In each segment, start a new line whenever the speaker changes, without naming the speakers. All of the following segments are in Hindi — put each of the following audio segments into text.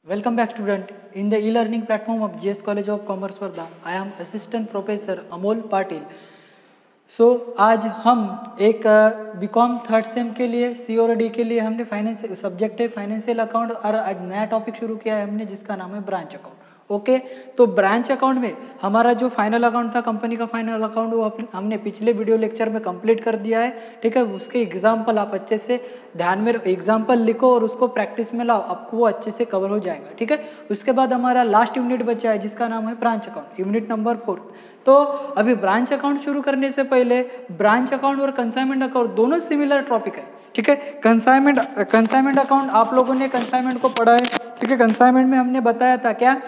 Welcome back, student. In the e-learning platform of JS College of Commerce Varda, I am Assistant Professor Amol Patil. आज हम एक बीकॉम थर्ड सेम के लिए सी और डी के लिए हमने फाइनेंस सब्जेक्ट है फाइनेंशियल अकाउंट और आज नया टॉपिक शुरू किया है हमने जिसका नाम है ब्रांच अकाउंट। ओके तो ब्रांच अकाउंट में हमारा जो फाइनल अकाउंट था कंपनी का फाइनल अकाउंट वो हमने पिछले वीडियो लेक्चर में कंप्लीट कर दिया है। ठीक है, उसके एग्जाम्पल आप अच्छे से ध्यान में एग्जाम्पल लिखो और उसको प्रैक्टिस में लाओ, आपको वो अच्छे से कवर हो जाएगा। ठीक है, उसके बाद हमारा लास्ट यूनिट बचा है जिसका नाम है ब्रांच अकाउंट, यूनिट नंबर 4। तो अभी ब्रांच अकाउंट शुरू करने से पहले ब्रांच अकाउंट और कंसाइनमेंट अकाउंट दोनों सिमिलर टॉपिक है। ठीक है, कंसाइनमेंट अकाउंट आप लोगों ने कंसाइनमेंट को पढ़ा है। ठीक है, कंसाइनमेंट में हमने बताया था क्या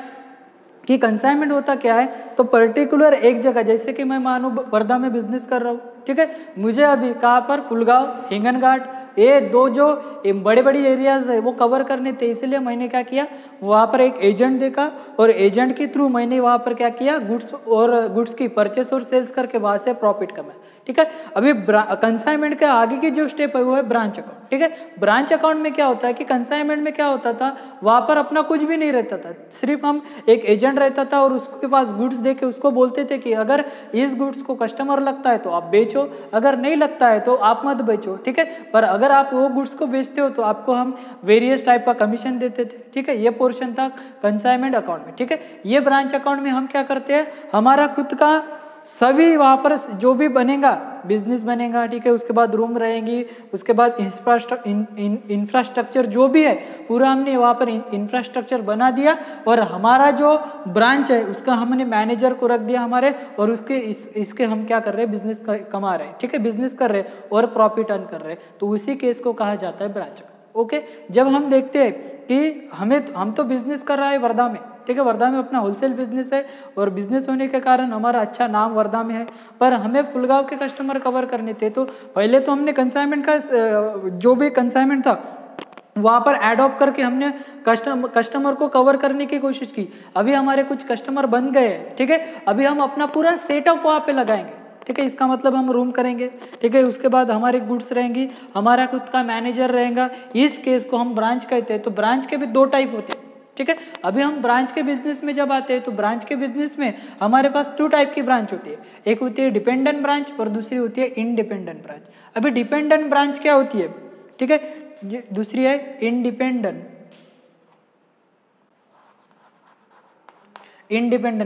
कि कंसाइनमेंट होता क्या है, तो पर्टिकुलर एक जगह, जैसे कि मैं मानो वर्धा में बिजनेस कर रहा हूँ। ठीक है, मुझे अभी कहाँ पर फुलगांव, हिंगनघाट, ये दो जो बड़े बड़ी एरियाज है वो कवर करने थे, इसलिए मैंने क्या किया वहाँ पर एक एजेंट देखा और एजेंट के थ्रू मैंने वहाँ पर क्या किया गुड्स की परचेस और सेल्स करके वहाँ से प्रॉफिट कमाया। ठीक है, अभी कंसाइनमेंट के आगे की जो स्टेप है वो है ब्रांच अकाउंट। ठीक है, ब्रांच अकाउंट में क्या होता है कि कंसाइनमेंट में क्या होता था, वहाँ पर अपना कुछ भी नहीं रहता था, सिर्फ हम एक एजेंट रहता था और उसके पास गुड्स देके उसको बोलते थे कि अगर इस गुड्स को कस्टमर लगता है तो आप बेचो, अगर नहीं लगता है तो आप मत बेचो। ठीक है, पर अगर आप वो गुड्स को बेचते हो तो आपको हम वेरियस टाइप का कमीशन देते थे। ठीक है, ये पोर्शन था कंसाइनमेंट अकाउंट में। ठीक है, ये ब्रांच अकाउंट में हम क्या करते हैं, हमारा खुद का सभी वहाँ पर जो भी बनेगा बिजनेस बनेगा। ठीक है, उसके बाद रूम रहेंगी, उसके बाद इंफ्रास्ट्रक्चर जो भी है पूरा हमने वहाँ पर इंफ्रास्ट्रक्चर बना दिया और हमारा जो ब्रांच है उसका हमने मैनेजर को रख दिया हमारे, और इसके हम क्या कर रहे हैं, बिजनेस कमा रहे हैं। ठीक है, बिजनेस कर रहे हैं और प्रॉफिट अर्न कर रहे हैं, तो उसी केस को कहा जाता है ब्रांच। ओके, जब हम देखते हैं कि हम तो बिजनेस कर रहा है वर्धा में। ठीक है, वर्धा में अपना होलसेल बिजनेस है और बिजनेस होने के कारण हमारा अच्छा नाम वर्धा में है, पर हमें फुलगांव के कस्टमर कवर करने थे। तो पहले तो हमने कंसाइनमेंट का जो भी कंसाइनमेंट था वहाँ पर एडॉप्ट करके हमने कस्टमर को कवर करने की कोशिश की। अभी हमारे कुछ कस्टमर बन गए हैं। ठीक है, अभी हम अपना पूरा सेटअप वहाँ पे लगाएंगे। ठीक है, इसका मतलब हम रूम करेंगे। ठीक है, उसके बाद हमारी गुड्स रहेंगी, हमारा खुद का मैनेजर रहेगा। इस केस को हम ब्रांच कहते हैं। तो ब्रांच के भी दो टाइप होते हैं। ठीक है, अभी हम ब्रांच के बिजनेस में जब आते हैं तो ब्रांच के बिजनेस में हमारे पास 2 टाइप की ब्रांच होती है, एक होती है डिपेंडेंट ब्रांच और दूसरी होती है इंडिपेंडेंट ब्रांच। अभी डिपेंडेंट ब्रांच क्या होती है, ठीक है, दूसरी है इंडिपेंडेंट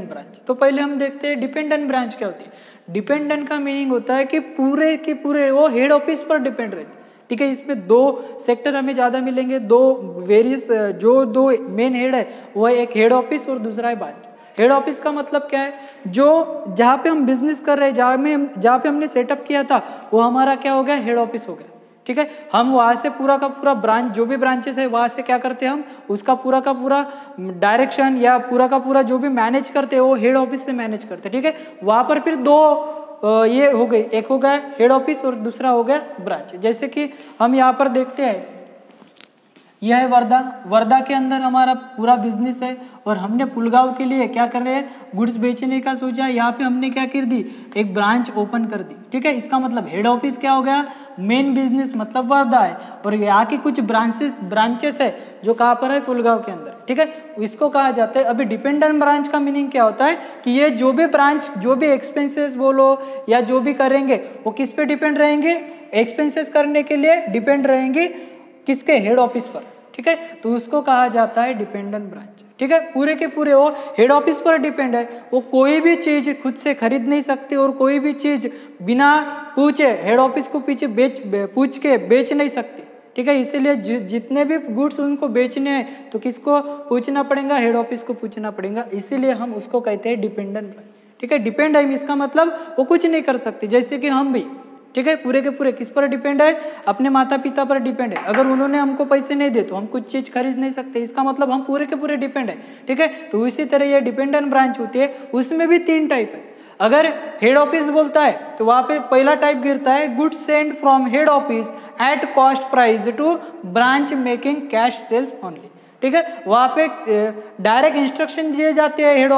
ब्रांच। तो पहले हम देखते हैं डिपेंडेंट ब्रांच क्या होती है। डिपेंडेंट का मीनिंग होता है कि पूरे के पूरे वो हेड ऑफिस पर डिपेंड रहते हैं। ठीक है, इसमें 2 सेक्टर हमें ज़्यादा मिलेंगे, 2 वेरियस जो 2 मेन हेड है वो है एक हेड ऑफिस और दूसरा है ब्रांच। हेड ऑफिस का मतलब क्या है, जो जहाँ पे हम बिजनेस कर रहे हैं, जहाँ पे हमने सेटअप किया था वो हमारा क्या हो गया, हेड ऑफिस हो गया। ठीक है, हम वहाँ से पूरा का पूरा ब्रांच जो भी ब्रांचेस है वहाँ से क्या करते हैं, हम उसका पूरा का पूरा डायरेक्शन या पूरा का पूरा जो भी मैनेज करते हैं वो हेड ऑफिस से मैनेज करते हैं। ठीक है, वहाँ पर फिर 2 ये हो गए, एक हो गया हेड ऑफिस और दूसरा हो गया ब्रांच। जैसे कि हम यहाँ पर देखते हैं, यह है वर्धा के अंदर हमारा पूरा बिजनेस है और हमने फुलगांव के लिए क्या कर रहे हैं, गुड्स बेचने का सोचा। यहाँ पे हमने क्या कर दी, एक ब्रांच ओपन कर दी। ठीक है, इसका मतलब हेड ऑफिस क्या हो गया, मेन बिजनेस मतलब वर्धा है, और यहाँ की कुछ ब्रांचेस है जो कहाँ पर है, फुलगांव के अंदर। ठीक है, इसको कहा जाता है। अभी डिपेंडेंट ब्रांच का मीनिंग क्या होता है कि ये जो भी ब्रांच जो भी एक्सपेंसेस बोलो या जो भी करेंगे वो किस पे डिपेंड रहेंगे, एक्सपेंसेस करने के लिए डिपेंड रहेंगे किसके, हेड ऑफिस पर। ठीक है, तो उसको कहा जाता है डिपेंडेंट ब्रांच। ठीक है, पूरे के पूरे वो हेड ऑफिस पर डिपेंड है, वो कोई भी चीज खुद से खरीद नहीं सकते और कोई भी चीज बिना पूछे हेड ऑफिस को पूछ के बेच नहीं सकते। ठीक है, इसीलिए जितने भी गुड्स उनको बेचने हैं तो किसको पूछना पड़ेगा, हेड ऑफिस को पूछना पड़ेगा, इसीलिए हम उसको कहते हैं डिपेंडेंट ब्रांच। ठीक है, डिपेंड है इसका मतलब वो कुछ नहीं कर सकते, जैसे कि हम भी। ठीक है, पूरे के पूरे किस पर डिपेंड है, अपने माता पिता पर डिपेंड है। अगर उन्होंने हमको पैसे नहीं दे तो हम कुछ चीज खरीद नहीं सकते, इसका मतलब हम पूरे के पूरे डिपेंड है। ठीक है, तो इसी तरह ये डिपेंडेंट ब्रांच होती है, उसमें भी 3 टाइप है। अगर हेड ऑफिस बोलता है तो वहां पे पहला टाइप गिरता है, goods send from head office at cost price to branch making cash sales only. ठीक है, वहां पे डायरेक्ट इंस्ट्रक्शन दिए जाते हैं, हेड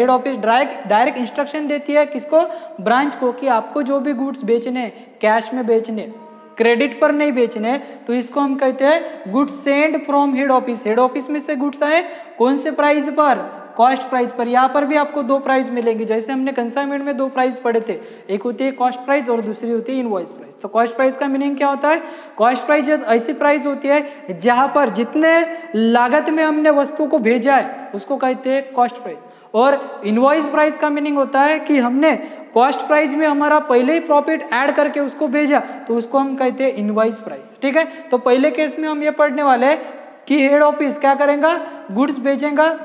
ऑफिस डायरेक्ट इंस्ट्रक्शन देती है किसको, ब्रांच को, कि आपको जो भी गुड्स बेचने कैश में बेचने। क्रेडिट पर नहीं बेचने, तो इसको हम कहते हैं goods send from head office. Head office में से गुड्स आए कौन से प्राइस पर, कॉस्ट प्राइस पर। यहाँ पर भी आपको दो प्राइस मिलेंगे, जैसे हमने कंसाइनमेंट में दो प्राइस पढ़े थे, एक होती है कॉस्ट प्राइस और दूसरी होती है इनवॉइस प्राइस। तो कॉस्ट प्राइस का मीनिंग क्या होता है, कॉस्ट प्राइस ऐसी प्राइस होती है जहां पर जितने लागत में हमने वस्तु को भेजा है उसको कहते हैं कॉस्ट प्राइस। और इनवॉइस प्राइस का मीनिंग होता है कि हमने कॉस्ट प्राइस में हमारा पहले ही प्रॉफिट ऐड करके उसको भेजा, तो उसको हम कहते हैं इनवॉइस प्राइस। ठीक है, तो पहले केस में हम ये पढ़ने वाले हैं कि हेड ऑफिस क्या करेगा, गुड्स बेचेगा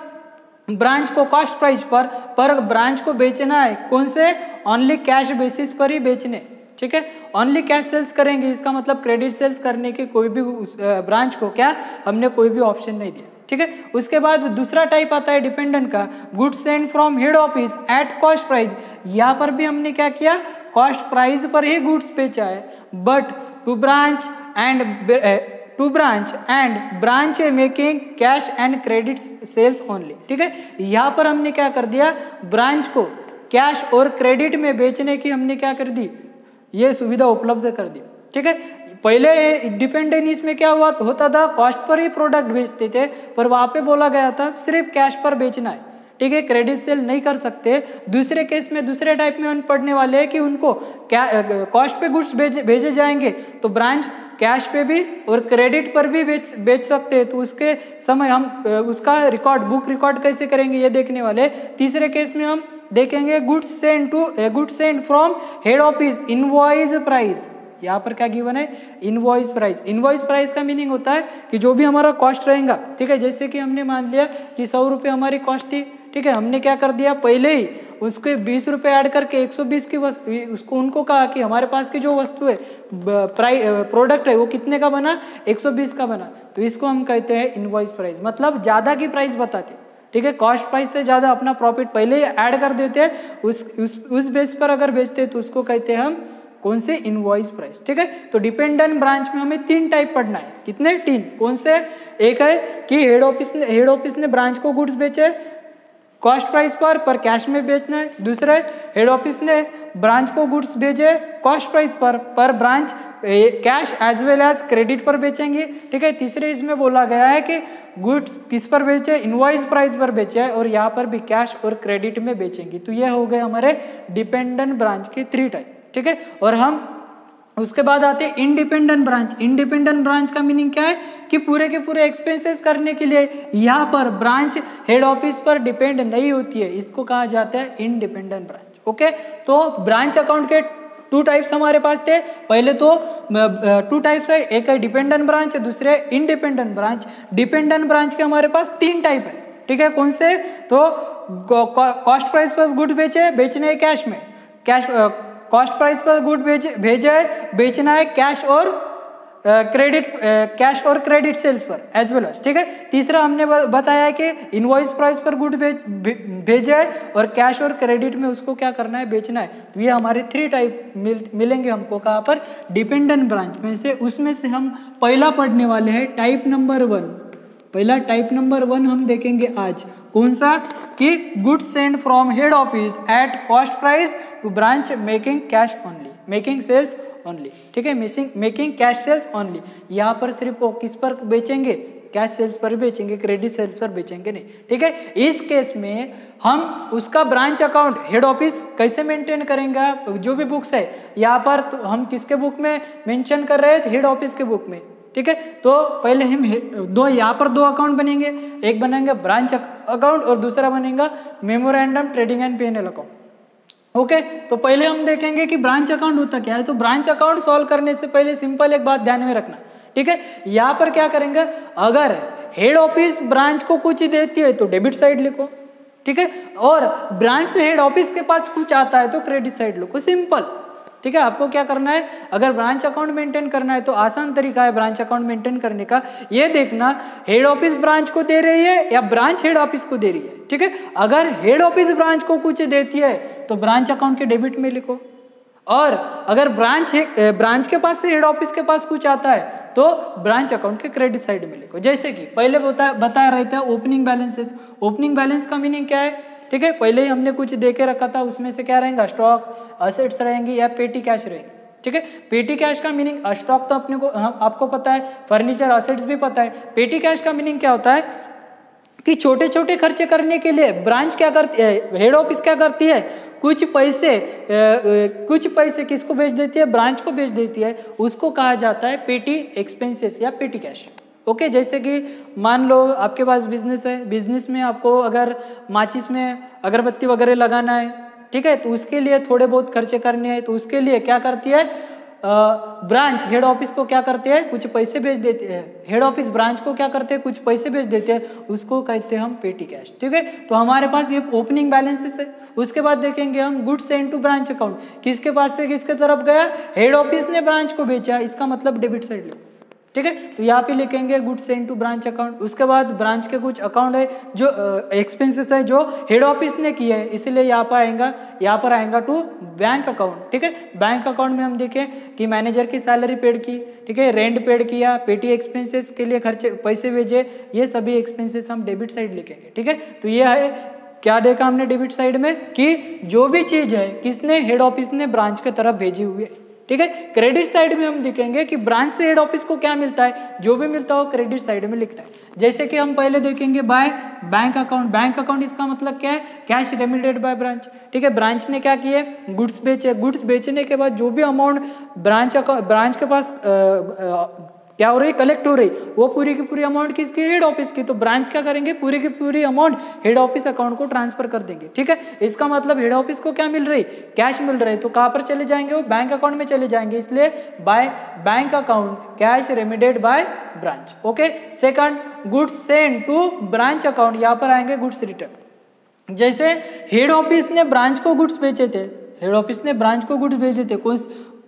ब्रांच को कॉस्ट प्राइस पर ब्रांच को बेचना है कौन से, ओनली कैश बेसिस पर ही बेचने। ठीक है, ओनली कैश सेल्स करेंगे, इसका मतलब क्रेडिट सेल्स करने के कोई भी ब्रांच को क्या हमने कोई भी ऑप्शन नहीं दिया। ठीक है, उसके बाद दूसरा टाइप आता है डिपेंडेंट का, goods send from head office at cost price. यहाँ पर भी हमने क्या किया, कॉस्ट प्राइस पर ही गुड्स बेचा है, but to branch and branch making cash and credit sales only. ठीक है, यहाँ पर हमने क्या कर दिया, ब्रांच को कैश और क्रेडिट में बेचने की हमने क्या कर दी, ये सुविधा उपलब्ध कर दी। ठीक है, पहले डिपेंडेंट इसमें क्या होता था, कॉस्ट पर ही प्रोडक्ट बेचते थे, पर वहाँ पे बोला गया था सिर्फ कैश पर बेचना है। ठीक है, क्रेडिट सेल नहीं कर सकते। दूसरे केस में, दूसरे टाइप में हम पढ़ने वाले हैं कि उनको क्या कॉस्ट पे गुड्स भेजे जाएंगे, तो ब्रांच कैश पे भी और क्रेडिट पर भी बेच सकते हैं। तो उसके समय हम उसका रिकॉर्ड, बुक रिकॉर्ड कैसे करेंगे ये देखने वाले। तीसरे केस में हम देखेंगे goods send from head office invoice price. यहाँ पर क्या गिवन है, इनवॉइस प्राइस। इनवॉइस प्राइस का मीनिंग होता है कि जो भी हमारा कॉस्ट रहेगा, ठीक है, जैसे कि हमने मान लिया कि 100 रुपये हमारी कॉस्ट थी। ठीक है, हमने क्या कर दिया, पहले ही उसके 20 रुपये ऐड करके 120 की उसको उनको कहा कि हमारे पास की जो वस्तु है, प्रोडक्ट है, वो कितने का बना, 120 का बना। तो इसको हम कहते हैं इनवॉइस प्राइस, मतलब ज़्यादा की प्राइस बताते। ठीक है, कॉस्ट प्राइस से ज़्यादा अपना प्रॉफिट पहले ही ऐड कर देते हैं, उस बेस पर अगर बेचते हैं तो उसको कहते हैं हम कौन से, इनवॉइस प्राइस। ठीक है, तो डिपेंडेंट ब्रांच में हमें 3 टाइप पढ़ना है। कितने, 3। कौन से, एक है कि हेड ऑफिस ने ब्रांच को गुड्स बेचे कॉस्ट प्राइस पर कैश में बेचना है। दूसरा है हेड ऑफिस ने ब्रांच को गुड्स भेजे कॉस्ट प्राइस पर branch cash as well as credit पर बेचेंगे। ठीक है, तीसरे इसमें बोला गया है कि गुड्स किस पर बेचे, इनवॉइस प्राइस पर बेचे है, और यहाँ पर भी कैश और क्रेडिट में बेचेंगे। तो ये हो गए हमारे डिपेंडेंट ब्रांच के 3 टाइप। ठीक है, और हम उसके बाद आते हैं इंडिपेंडेंट ब्रांच। इंडिपेंडेंट ब्रांच का मीनिंग क्या है कि पूरे के पूरे एक्सपेंसेस करने के लिए यहाँ पर ब्रांच हेड ऑफिस पर डिपेंड नहीं होती है, इसको कहा जाता है इंडिपेंडेंट ब्रांच। ओके, तो ब्रांच अकाउंट के 2 टाइप्स हमारे पास थे। पहले तो 2 टाइप्स है, एक है डिपेंडेंट ब्रांच, दूसरे इंडिपेंडेंट ब्रांच। डिपेंडेंट ब्रांच के हमारे पास 3 टाइप है। ठीक है, कौन से, तो कॉस्ट प्राइस पर गुड बेचने कैश में, कॉस्ट प्राइस पर गुड भेजा है, बेचना है कैश और क्रेडिट सेल्स पर एज वेल एज। ठीक है, तीसरा हमने बताया है कि इनवॉइस प्राइस पर गुड भेजा है और कैश और क्रेडिट में उसको क्या करना है, बेचना है। तो ये हमारे 3 टाइप मिलेंगे हमको कहाँ पर, डिपेंडेंट ब्रांच में से। उसमें से हम पहला पढ़ने वाले हैं टाइप नंबर 1। पहला टाइप नंबर 1 हम देखेंगे आज, कौन सा, कि goods send from head office at cost price to branch making cash only, making sales only. ठीक है, मेकिंग कैश सेल्स ओनली। यहाँ पर सिर्फ वो किस पर बेचेंगे, कैश सेल्स पर बेचेंगे, क्रेडिट सेल्स पर बेचेंगे नहीं। ठीक है, इस केस में हम उसका ब्रांच अकाउंट हेड ऑफिस कैसे मेंटेन करेंगे, जो भी बुक्स है यहाँ पर तो हम किसके बुक में मेंशन कर रहे हैं, हेड ऑफिस के बुक में। ठीक है, तो पहले हम यहाँ पर 2 अकाउंट बनेंगे, एक बनेंगे ब्रांच अकाउंट और दूसरा बनेगा memorandum trading and P&L account. Okay, तो पहले हम देखेंगे कि ब्रांच अकाउंट होता क्या है। तो ब्रांच अकाउंट सॉल्व करने से पहले सिंपल एक बात ध्यान में रखना। ठीक है, यहाँ पर क्या करेंगे, अगर हेड ऑफिस ब्रांच को कुछ देती है तो डेबिट साइड लिखो। ठीक है, और ब्रांच से हेड ऑफिस के पास कुछ आता है तो क्रेडिट साइड लिखो, सिंपल। ठीक है, आपको क्या करना है, अगर ब्रांच अकाउंट मेंटेन करना है तो आसान तरीका है ब्रांच अकाउंट मेंटेन करने का। ये देखना हेड ऑफिस ब्रांच को दे रही है या ब्रांच हेड ऑफिस को दे रही है। ठीक है, अगर हेड ऑफिस ब्रांच को कुछ देती है तो ब्रांच अकाउंट के डेबिट में लिखो, और अगर ब्रांच के पास से हेड ऑफिस के पास कुछ आता है तो ब्रांच अकाउंट के क्रेडिट साइड में लिखो। जैसे कि पहले बता रहे थे ओपनिंग बैलेंसेस। ओपनिंग बैलेंस का मीनिंग क्या है, ठीक है, पहले ही हमने कुछ दे के रखा था, उसमें से क्या रहेगा, स्टॉक, असेट्स रहेंगी या पेटी कैश रहेंगी। ठीक है। पेटी कैश का मीनिंग, स्टॉक तो अपने को आपको पता है, फर्नीचर असेट्स भी पता है। पेटी कैश का मीनिंग क्या होता है कि छोटे छोटे खर्चे करने के लिए ब्रांच क्या करती है, हेड ऑफिस क्या करती है, कुछ पैसे किसको भेज देती है, ब्रांच को भेज देती है, उसको कहा जाता है पेटी एक्सपेंसेस या पेटी कैश। ओके, जैसे कि मान लो आपके पास बिजनेस है, बिजनेस में आपको अगर माचिस में अगरबत्ती वगैरह लगाना है, ठीक है, तो उसके लिए थोड़े बहुत खर्चे करने हैं, तो उसके लिए क्या करती है ब्रांच हेड ऑफिस को क्या करते हैं, कुछ पैसे भेज देते हैं, हेड ऑफिस ब्रांच को क्या करते हैं, कुछ पैसे भेज देते हैं, उसको कहते हैं हम पेटी कैश। ठीक है, तो हमारे पास ये ओपनिंग बैलेंसेस है। उसके बाद देखेंगे हम goods send to branch account, किसके पास से किसके तरफ गया, हेड ऑफिस ने ब्रांच को बेचा, इसका मतलब डेबिट साइड ले। ठीक है, तो यहाँ पे लिखेंगे goods send to branch account. उसके बाद ब्रांच के कुछ अकाउंट है जो एक्सपेंसेस है जो हेड ऑफिस ने किए है, इसीलिए यहाँ पर आएगा टू बैंक अकाउंट। ठीक है, बैंक अकाउंट में हम देखें कि मैनेजर की सैलरी पेड की, ठीक है, रेंट पेड किया, पेटी एक्सपेंसेस के लिए खर्चे पैसे भेजे, ये सभी एक्सपेंसेस हम डेबिट साइड लिखेंगे। ठीक है, तो ये है क्या देखा हमने डेबिट साइड में कि जो भी चीज है किसने, हेड ऑफिस ने ब्रांच के तरफ भेजी हुई है। ठीक है, क्रेडिट साइड में हम देखेंगे कि ब्रांच से हेड ऑफिस को क्या मिलता है, जो भी मिलता हो क्रेडिट साइड में लिखना है। जैसे कि हम पहले देखेंगे bye bank account. Bank account इसका मतलब क्या है, कैश रेमिटेड बाय ब्रांच। ठीक है, ब्रांच ने क्या किए, गुड्स बेचे, गुड्स बेचने के बाद जो भी अमाउंट ब्रांच के पास क्या हो रही, कलेक्ट हो रही, वो पूरी की पूरी अमाउंट किसकी, हेड ऑफिस की। तो ब्रांच क्या करेंगे, पूरी की पूरी अमाउंट हेड ऑफिस अकाउंट को ट्रांसफर कर देंगे। ठीक है, इसका मतलब हेड ऑफिस को क्या मिल रही, कैश मिल रही, तो कहां पर चले जाएंगे, वो बैंक अकाउंट में चले जाएंगे, इसलिए by bank account cash remitted by branch. Okay, second goods send to branch account, यहाँ पर आएंगे गुड्स रिटर्न। जैसे हेड ऑफिस ने ब्रांच को गुड्स बेचे थे, हेड ऑफिस ने ब्रांच को गुड्स भेजे थे,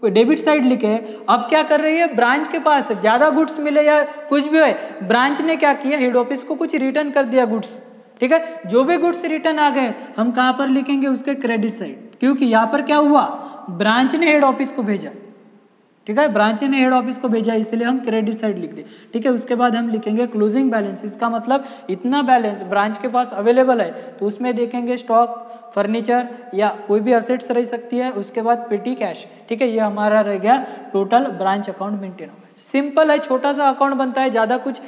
डेबिट साइड लिखे हैं। अब क्या कर रही है, ब्रांच के पास ज्यादा गुड्स मिले या कुछ भी है, ब्रांच ने क्या किया, हेड ऑफिस को कुछ रिटर्न कर दिया गुड्स। ठीक है, जो भी गुड्स रिटर्न आ गए हम कहां पर लिखेंगे, उसके क्रेडिट साइड, क्योंकि यहां पर क्या हुआ, ब्रांच ने हेड ऑफिस को भेजा। ठीक है, ब्रांच ने हेड ऑफिस को भेजा, इसलिए हम क्रेडिट साइड लिख दे। ठीक है, उसके बाद हम लिखेंगे क्लोजिंग बैलेंस, इसका मतलब इतना बैलेंस ब्रांच के पास अवेलेबल है, तो उसमें देखेंगे स्टॉक, फर्नीचर या कोई भी असेट्स रह सकती है, उसके बाद पेटी कैश। ठीक है, ये हमारा रह गया टोटल ब्रांच अकाउंट मेंटेन होगा। सिंपल है, छोटा सा अकाउंट बनता है, ज़्यादा कुछ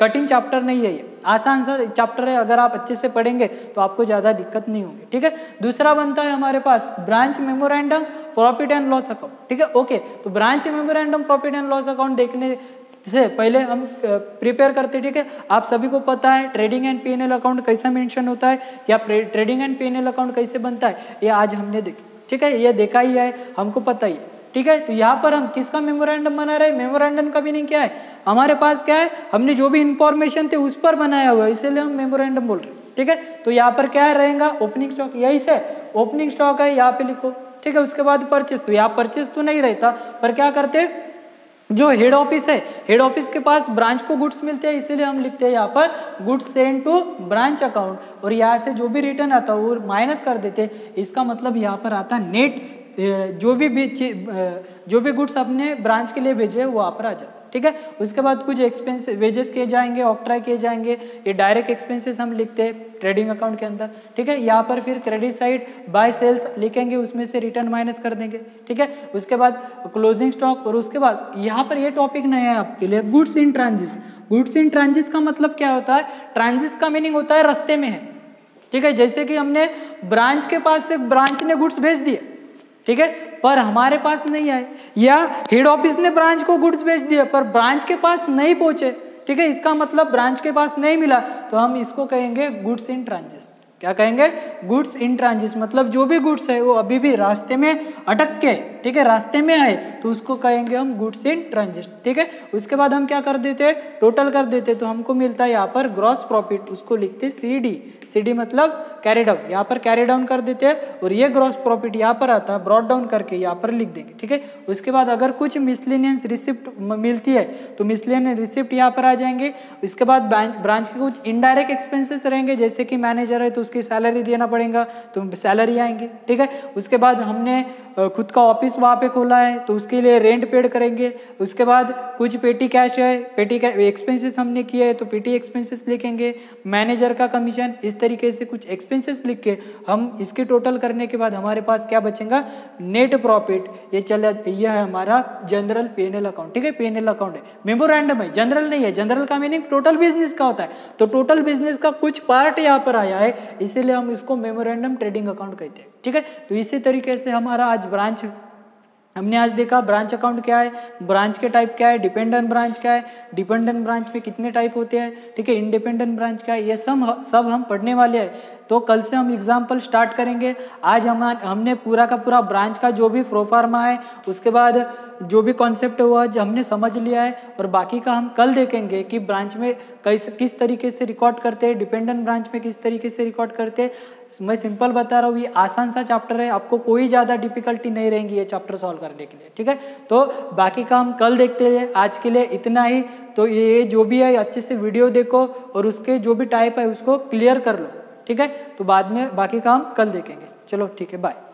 कठिन चैप्टर नहीं है, ये आसान सा चैप्टर है। अगर आप अच्छे से पढ़ेंगे तो आपको ज़्यादा दिक्कत नहीं होगी। ठीक है, दूसरा बनता है हमारे पास branch memorandum profit and loss account. ठीक है, ओके, तो branch memorandum profit and loss account देखने से पहले हम प्रिपेयर करते। ठीक है, आप सभी को पता है ट्रेडिंग एंड पीएनएल अकाउंट कैसा मेंशन होता है या ट्रेडिंग एंड पीएनएल अकाउंट कैसे बनता है, ये आज हमने देखा। ठीक है, ये देखा ही है, हमको पता ही है। ठीक है, तो यहाँ पर हम किसका मेमोरेंडम बना रहे हैं, मेमोरेंडम का मीनिंग क्या है, हमारे पास क्या है, हमने जो भी इंफॉर्मेशन थे उस पर बनाया हुआ है, इसीलिए हम मेमोरेंडम बोल रहे हैं। ठीक है, तो यहाँ पर क्या रहेगा, ओपनिंग स्टॉक, यही से ओपनिंग स्टॉक है, यहाँ पे लिखो। ठीक है, उसके बाद परचेस, तो यहाँ परचेस तो नहीं रहता, पर क्या करते हैं, जो हेड ऑफिस है, हेड ऑफिस के पास ब्रांच को गुड्स मिलते हैं, इसीलिए हम लिखते हैं यहाँ पर goods send to branch account, और यहाँ से जो भी रिटर्न आता है वो माइनस कर देते हैं। इसका मतलब यहाँ पर आता नेट, जो भी गुड्स अपने ब्रांच के लिए भेजे वो यहाँ पर आ जाता। ठीक है, उसके बाद कुछ एक्सपेंस वेजेस किए जाएंगे, ऑक्ट्राई किए जाएंगे, ये डायरेक्ट एक्सपेंसेस हम लिखते हैं ट्रेडिंग अकाउंट के अंदर। ठीक है, यहाँ पर फिर क्रेडिट साइड बाय सेल्स लिखेंगे, उसमें से रिटर्न माइनस कर देंगे। ठीक है, उसके बाद क्लोजिंग स्टॉक, और उसके बाद यहाँ पर ये टॉपिक नया है आपके लिए, goods in transit. Goods in transit का मतलब क्या होता है, ट्रांजिट का मीनिंग होता है रास्ते में है। ठीक है, जैसे कि हमने ब्रांच के पास से ब्रांच ने गुड्स भेज दिए, ठीक है, पर हमारे पास नहीं आए, या हेड ऑफिस ने ब्रांच को गुड्स भेज दिए पर ब्रांच के पास नहीं पहुंचे। ठीक है, इसका मतलब ब्रांच के पास नहीं मिला, तो हम इसको कहेंगे गुड्स इन ट्रांजिट। क्या कहेंगे, गुड्स इन ट्रांजिट, मतलब जो भी गुड्स है वो अभी भी रास्ते में अटक के, ठीक है, रास्ते में आए तो उसको कहेंगे हम गुड्स इन ट्रांजिट। ठीक है, उसके बाद हम क्या कर देते, टोटल कर देते, तो हमको मिलता है यहाँ पर ग्रॉस प्रॉफिट, उसको लिखते CD। CD मतलब कैरी डाउन, यहाँ पर कैरी डाउन कर देते हैं, और ये ग्रॉस प्रॉफिट यहाँ पर आता है, ब्रॉट डाउन करके यहाँ पर लिख देंगे। ठीक है, उसके बाद अगर कुछ मिसलेनियस रिसिप्ट मिलती है तो मिसलेनियस रिसिप्ट यहाँ पर आ जाएंगे। उसके बाद ब्रांच के कुछ इनडायरेक्ट एक्सपेंसेस रहेंगे, जैसे कि मैनेजर है तो उसकी सैलरी देना पड़ेगा, तो सैलरी आएंगे। ठीक है, उसके बाद हमने खुद का ऑफिस वहाँ पे खोला है तो उसके लिए रेंट पेड करेंगे। उसके बाद कुछ पेटी कैश है, पेटी का एक्सपेंसेस हमने किए है तो पेटी एक्सपेंसेस लिखेंगे, मैनेजर का कमीशन, इस तरीके से कुछ एक्सपेंसेस लिख के हम इसके टोटल करने के बाद हमारे पास क्या बचेगा, नेट प्रॉफिट। ये है हमारा जनरल P&L अकाउंट। ठीक है, P&L अकाउंट है, मेमोरेंडम है, जनरल नहीं है। जनरल का मीनिंग टोटल बिजनेस का होता है, तो टोटल बिजनेस का कुछ पार्ट यहाँ पर आया है, इसीलिए हम इसको मेमोरेंडम ट्रेडिंग अकाउंट कहते हैं। ठीक है, तो इसी तरीके से हमारा आज ब्रांच हमने आज देखा ब्रांच अकाउंट क्या है, ब्रांच के टाइप क्या है, डिपेंडेंट ब्रांच क्या है, डिपेंडेंट ब्रांच में कितने टाइप होते हैं, ठीक है, इंडिपेंडेंट ब्रांच क्या है, ये सब हम पढ़ने वाले हैं। तो कल से हम एग्जाम्पल स्टार्ट करेंगे। आज हमने पूरा का पूरा ब्रांच का जो भी प्रोफार्मा है, उसके बाद जो भी कॉन्सेप्ट हुआ हमने समझ लिया है, और बाकी का हम कल देखेंगे कि ब्रांच में किस तरीके से रिकॉर्ड करते हैं, डिपेंडेंट ब्रांच में किस तरीके से रिकॉर्ड करते हैं। मैं सिंपल बता रहा हूँ, ये आसान सा चैप्टर है, आपको कोई ज़्यादा डिफिकल्टी नहीं रहेगी ये चैप्टर सॉल्व करने के लिए। ठीक है, तो बाकी का हम कल देखते हैं। आज के लिए इतना ही। तो ये जो भी है अच्छे से वीडियो देखो और उसके जो भी टाइप है उसको क्लियर कर लो। ठीक है, तो बाद में बाकी काम कल देखेंगे। चलो ठीक है, बाय।